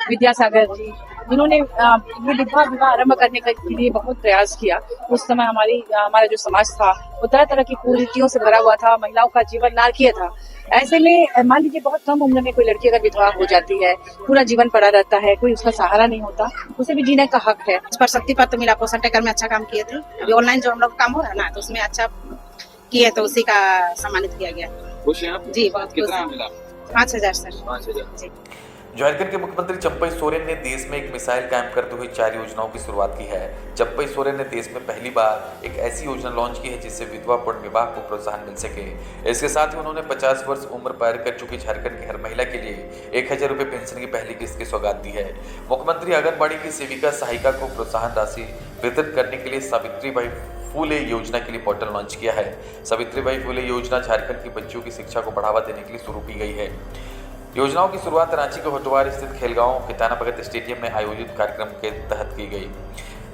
विद्यासागर जी, जिन्होंने ये विधवा विवाह आरंभ करने के लिए बहुत प्रयास किया। उस समय हमारा जो समाज था वो तरह तरह की कुरीतियों से भरा हुआ था, महिलाओं का जीवन नारकीय था। ऐसे में मान लीजिए बहुत कम उम्र में कोई लड़की अगर विधवा हो जाती है, पूरा जीवन पड़ा रहता है, कोई उसका सहारा नहीं होता, उसे भी जीने का हक है। इस पर शक्ति पत्र मिला, पोषण टेकर में अच्छा काम किए थे। अभी ऑनलाइन जो हम लोग काम हो रहा है ना, तो उसमें अच्छा किए तो उसी का सम्मानित किया गया। खुश हैं आप? जी बहुत खुश। कितना मिला? 5,000 सर। 5,000। जी। झारखंड के मुख्यमंत्री चंपई सोरेन ने देश में एक मिसाइल कायम करते हुए 4 योजनाओं की शुरुआत की है। चंपई सोरेन ने देश में पहली बार एक ऐसी योजना लॉन्च की है जिससे विधवा पूर्ण विवाह को प्रोत्साहन मिल सके। इसके साथ ही उन्होंने 50 वर्ष उम्र पार कर चुकी झारखंड की हर महिला के लिए 1,000 रुपये पेंशन की पहली किस्त की सौगात दी है। मुख्यमंत्री आंगनबाड़ी की सेविका सहायिका को प्रोत्साहन राशि वितरित करने के लिए सावित्रीबाई फूले योजना के लिए पोर्टल लॉन्च किया है। सावित्रीबाई फूले योजना झारखंड की बच्चियों की शिक्षा को बढ़ावा देने के लिए शुरू की गई है। योजनाओं की शुरुआत रांची के होटवार स्थित खेलगांव हिताना भगत स्टेडियम में आयोजित कार्यक्रम के तहत की गई।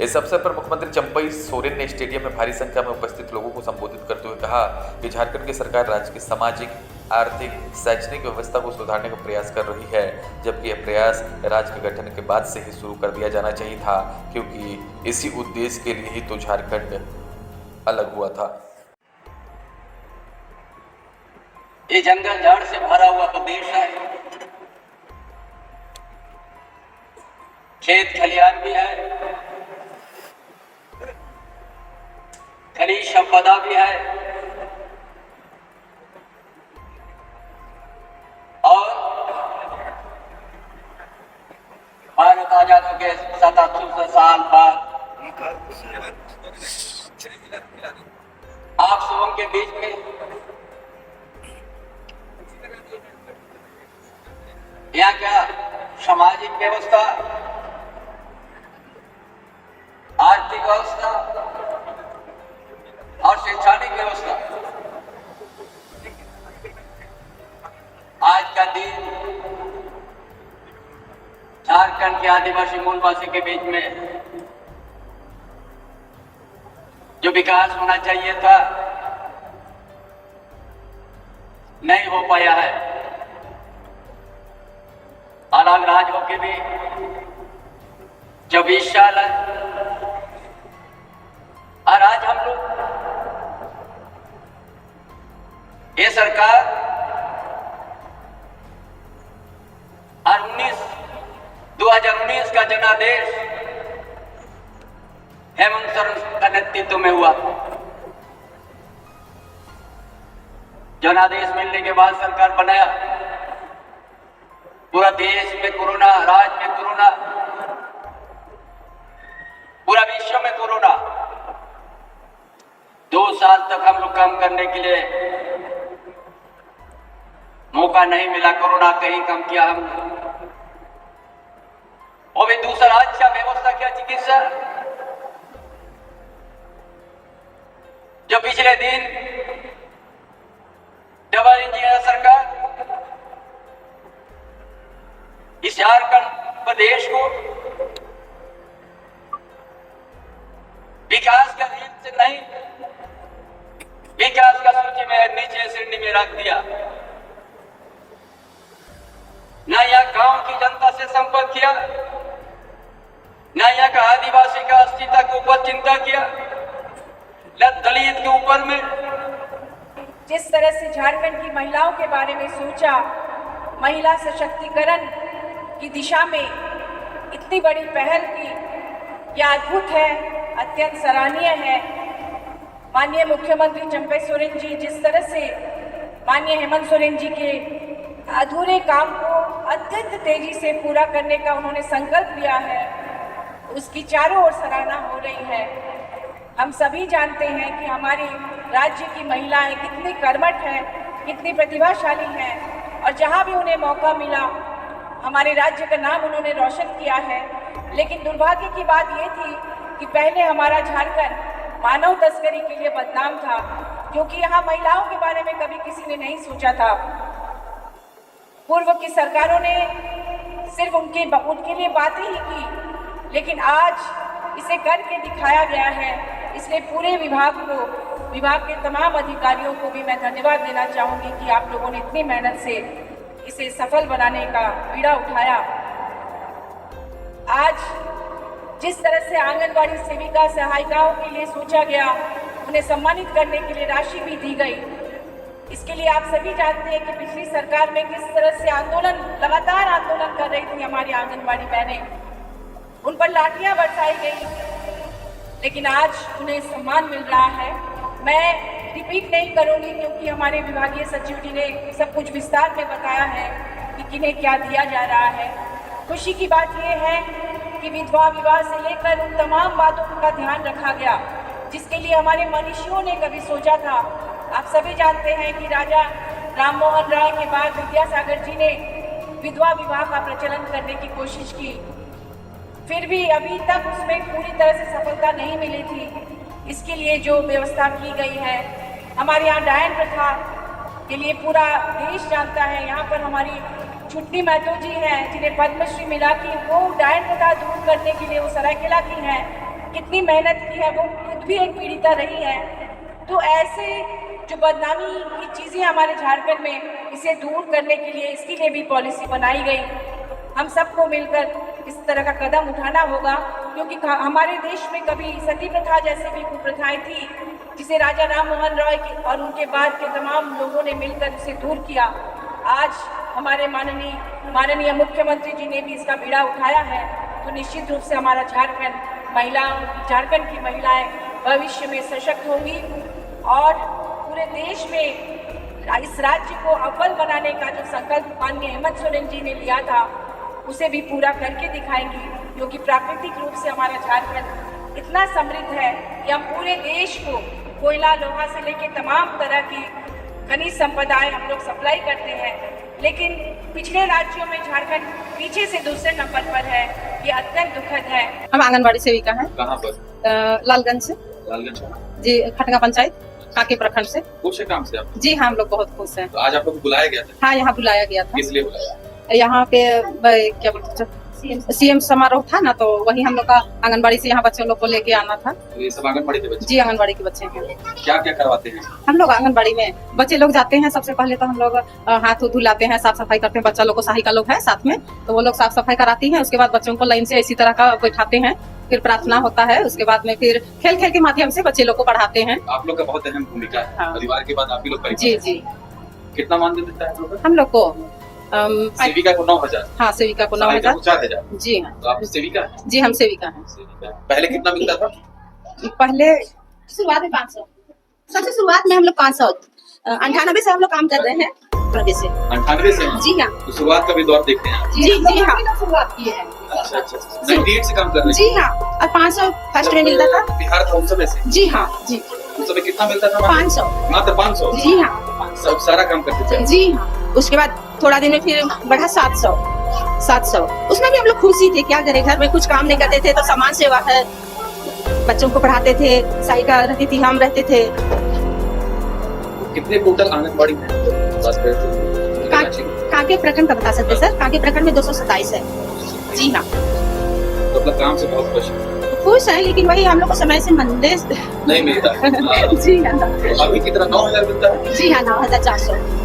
इस अवसर पर मुख्यमंत्री चंपई सोरेन ने स्टेडियम में भारी संख्या में उपस्थित लोगों को संबोधित करते हुए कहा कि झारखंड की सरकार राज्य की सामाजिक, आर्थिक, शैक्षणिक व्यवस्था को सुधारने का प्रयास कर रही है, जबकि यह प्रयास राज्य के गठन के बाद से ही शुरू कर दिया जाना चाहिए था, क्योंकि इसी उद्देश्य के लिए ही तो झारखंड अलग हुआ था। ये जंगल झाड़ से भरा हुआ प्रदेश है, खेत खलियान भी है, खनिज संपदा भी है और भारत आजाद हो के 77 साल बाद आप सबों के बीच में यहाँ क्या सामाजिक व्यवस्था, आर्थिक व्यवस्था और शैक्षणिक व्यवस्था, आज का दिन झारखंड के आदिवासी मूलवासी के बीच में जो विकास होना चाहिए था नहीं हो पाया है। अलग राज्य होके भी 24 साल है और आज हम लोग ये सरकार और 2019 का जनादेश हेमंत सोरेन का नेतृत्व में हुआ। जनादेश मिलने के बाद सरकार बनाया। पूरा देश में कोरोना, राज्य में कोरोना, पूरा विश्व में कोरोना। 2 साल तक हम लोग काम करने के लिए मौका नहीं मिला। कोरोना कहीं कम किया हमने, वो भी दूसरा अच्छा व्यवस्था किया चिकित्सा। जो पिछले दिन डबल इंजन सरकार इस झारखंड प्रदेश को विकास का रीत से नहीं, विकास का सूची में नीचे श्रेणी में रख दिया। न यहाँ गांव की जनता से संपर्क किया, न यहाँ का आदिवासी का अस्तित्व के ऊपर चिंता किया, न दलित के ऊपर में। जिस तरह से झारखंड की महिलाओं के बारे में सोचा, महिला सशक्तिकरण की दिशा में इतनी बड़ी पहल की, यह अद्भुत है, अत्यंत सराहनीय है। माननीय मुख्यमंत्री चंपई सोरेन जी जिस तरह से माननीय हेमंत सोरेन जी के अधूरे काम को अत्यंत तेजी से पूरा करने का उन्होंने संकल्प लिया है, उसकी चारों ओर सराहना हो रही है। हम सभी जानते हैं कि हमारे राज्य की महिलाएं कितनी कर्मठ हैं, कितनी प्रतिभाशाली हैं और जहां भी उन्हें मौका मिला हमारे राज्य का नाम उन्होंने रोशन किया है। लेकिन दुर्भाग्य की बात ये थी कि पहले हमारा झारखंड मानव तस्करी के लिए बदनाम था, क्योंकि यहाँ महिलाओं के बारे में कभी किसी ने नहीं सोचा था। पूर्व की सरकारों ने सिर्फ उनके लिए बातें ही की, लेकिन आज इसे करके दिखाया गया है। इसलिए पूरे विभाग के तमाम अधिकारियों को भी मैं धन्यवाद देना चाहूँगी कि आप लोगों ने इतनी मेहनत से इसे सफल बनाने का बीड़ा उठाया। आज जिस तरह से आंगनबाड़ी सेविका सहायिकाओं के लिए सोचा गया, उन्हें सम्मानित करने के लिए राशि भी दी गई। इसके लिए आप सभी जानते हैं कि पिछली सरकार में किस तरह से लगातार आंदोलन कर रही थी हमारी आंगनबाड़ी बहनें, उन पर लाठियां बरसाई गई, लेकिन आज उन्हें सम्मान मिल रहा है। मैं रिपीट नहीं करूंगी क्योंकि हमारे विभागीय सचिव जी ने सब कुछ विस्तार में बताया है कि किन्हें क्या दिया जा रहा है। खुशी की बात यह है कि विधवा विवाह से लेकर उन तमाम बातों का ध्यान रखा गया जिसके लिए हमारे मनीषियों ने कभी सोचा था। आप सभी जानते हैं कि राजा राम मोहन राय के बाद विद्यासागर जी ने विधवा विवाह का प्रचलन करने की कोशिश की, फिर भी अभी तक उसमें पूरी तरह से सफलता नहीं मिली थी। इसके लिए जो व्यवस्था की गई है, हमारे यहाँ डायन प्रथा के लिए पूरा देश जानता है। यहाँ पर हमारी छुट्टी महतो जी हैं जिन्हें पद्मश्री मिला कि वो डायन प्रथा दूर करने के लिए वो सरायकेला की हैं, कितनी मेहनत की है, वो खुद भी एक पीड़िता रही है। तो ऐसे जो बदनामी की चीज़ें हमारे झारखंड में, इसे दूर करने के लिए इसके लिए भी पॉलिसी बनाई गई। हम सबको मिलकर इस तरह का कदम उठाना होगा क्योंकि हमारे देश में कभी सती प्रथा जैसी भी कुप्रथाएं थी जिसे राजा राम मोहन रॉय और उनके बाद के तमाम लोगों ने मिलकर उसे दूर किया। आज हमारे माननीय मुख्यमंत्री जी ने भी इसका बीड़ा उठाया है, तो निश्चित रूप से हमारा झारखंड की महिलाएं भविष्य में सशक्त होंगी और पूरे देश में इस राज्य को अव्वल बनाने का जो संकल्प माननीय हेमंत सोरेन जी ने लिया था उसे भी पूरा करके दिखाएंगी, क्योंकि प्राकृतिक रूप से हमारा झारखंड इतना समृद्ध है कि हम पूरे देश को कोयला लोहा से लेकर तमाम तरह की खनिज संपदाएं हम लोग सप्लाई करते हैं, लेकिन पिछले राज्यों में झारखंड पीछे से दूसरे नंबर पर है। ये अत्यंत दुखद है। हम आंगनबाड़ी सेविका हैं। कहाँ पर? लालगंज से। लालगंज जी, खटगा पंचायत काके प्रखंड से। खुश है काम से आप? जी हाँ, हम लोग बहुत खुश हैं। तो आज आप लोग को बुलाया गया था? हाँ, यहाँ बुलाया गया था। किस लिए बुलाया? यहाँ पे क्या बोलते सीएम समारोह था ना, तो वही हम लोग का आंगनबाड़ी से यहाँ बच्चों लोग को लेके आना था। तो ये सब आंगनबाड़ी के बच्चे? जी, आंगनबाड़ी के बच्चे हैं। क्या क्या करवाते हैं हम लोग आंगनबाड़ी में? बच्चे लोग जाते हैं, सबसे पहले तो हम लोग हाथ धुलाते हैं, साफ सफाई करते हैं। बच्चा लोग को सहायिका लोग है साथ में, तो वो लोग साफ सफाई कराती हैं। उसके बाद बच्चों को लाइन से इसी तरह का बैठाते हैं, फिर प्रार्थना होता है। उसके बाद में फिर खेल खेल के माध्यम से बच्चे लोग को पढ़ाते हैं। आप लोग का बहुत अहम भूमिका है। हाँ। परिवार के बाद आप ही लोग परिवार। जी जी। कितना मानदेय देता है हम लोग को सेविका को 9,000? हाँ, सेविका को 9,000। 4,000? जी हाँ। तो आप सेविका हैं? जी, हम सेविका हैं। पहले कितना मिलता था? पहले शुरुआत में 500, सबसे शुरुआत में हम लोग 500, 98 से हम लोग काम कर रहे हैं। 98 से? 98 से? जी हाँ। तो शुरुआत का भी दौर देखते हैं? जी जी हाँ, शुरुआत की है। अच्छा अच्छा। 98 से काम कर रहे हैं? जी हाँ। और 500 फर्स्ट में मिलता था। बिहार था उस समय से? जी हाँ जी। उस समय कितना मिलता था? 500। मात्र 500? जी हाँ। सब सारा काम करते थे? जी हाँ। उसके बाद थोड़ा दिन में फिर बढ़ा 700। उसमें भी हम लोग खुशी थे, क्या करें, घर में कुछ काम नहीं करते थे तो समाज सेवा है, बच्चों को पढ़ाते थे, सहायिका रहती थी, हम रहते थे। कितने टोटल आंगनबाड़ी में बात करें तो? कांके प्रखंड का बता सकते सर? कांके प्रखंड में 227 है। जी हाँ। तो अपना काम से बहुत खुश है, लेकिन वही हम लोग को समय से मंदिर नहीं मिलता। जी हाँ। अभी कितना 9,000 मिलता है? जी हाँ, 9,400।